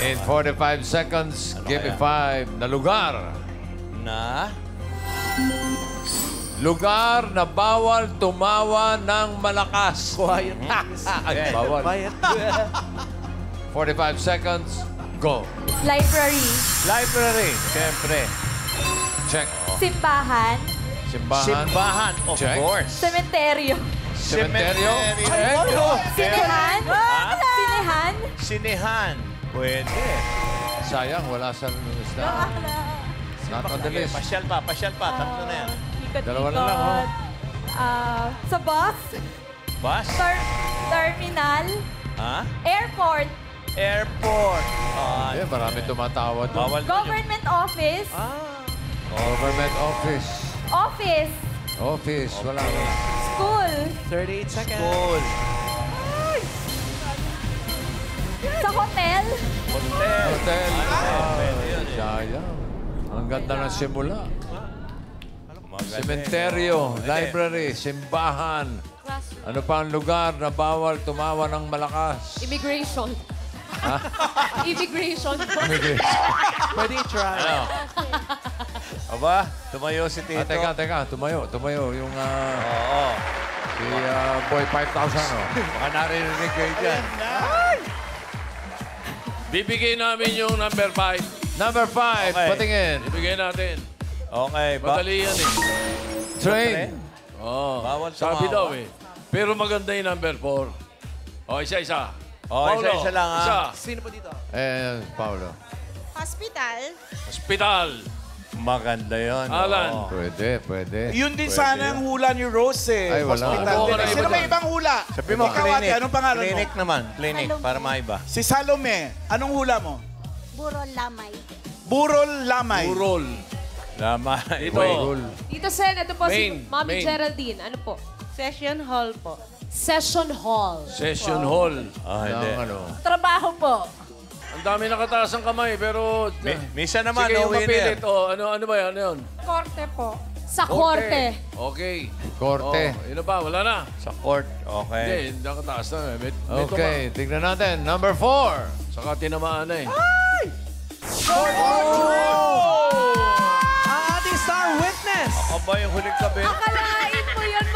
In 45 seconds, give me 5 na lugar. Na? Lugar na bawal tumawa ng malakas. Quiet. Ay, bawal. Quiet. 45 seconds, go. Library. Library, siyempre. Check. Simbahan. Simbahan. Simbahan, of Check. course. Sementeryo. Cementerio. Check. Sinehan. Sinehan. Sinehan. Pwede. Sayang, wala sa lista. Not on the Okay, list. pasyal pa. Tatlo na yan. Dalawa na lang, oh. Sa bus. Bus? Terminal. Ha? Airport. Airport. Eh, marami tumatawad. Bawal na yun. Government office. Government office. Office. Office, wala. School. 38 seconds. School. Sa hotel. Hotel. Hotel. Pwede yun eh. Sayang. Ang ganda ng simula. Magaling. Cementerio, Pwede. library, simbahan. Ano pa ang lugar na bawal tumawa ng malakas? Immigration. Immigration. Pwede i-try. Ano? Aba, tumayo si Tito. Teka. Tumayo. Yung Oo. si Boy 5,000. Oh. Baka naririnig kayo dyan. Bibigay namin yung number 5. Number 5, Okay. patingin. Bibigay natin. Okay. Madali yan eh. Train. Oh, Bawal sabi tumawa. daw eh. Pero maganda yung number 4. O, isa-isa. Oh, Paulo, isa-isa lang, ha? Isa. Sino po dito? Paulo. Hospital. Hospital. Maganda yun. Alan. oo. Pwede. Yun din sana ang hula ni Rose eh. Ay, wala. Hospital Ano din. ka na Sino iba may dyan? ibang hula? Sabi mo, Ikaw, clinic. ate, anong pangalan mo? Clinic naman. Clinic, Salome. para maiba. Si Salome. Anong hula mo? Burol Lamay. Burol Lamay. Urol. Lamay. Ito. Dito, Sen, ito po Main, si Mami main. Geraldine. Ano po? Session hall po. Session hall. Session hall. Ah, hindi. Trabaho po. Ang dami nakataas ang kamay, pero... Misa naman, Sige, no yung winner. mapilit. O, ano ba yan? Ano yun? Korte po. Sa korte. Okay. Korte. Oh, yun na ba? Wala na. Sa court. Okay. Hindi, nakataas na. May Okay, tignan natin. Number 4. Saka tinamaan na eh. Ang ating star witness. Ako ba yung huling kabit? Akalain mo yun,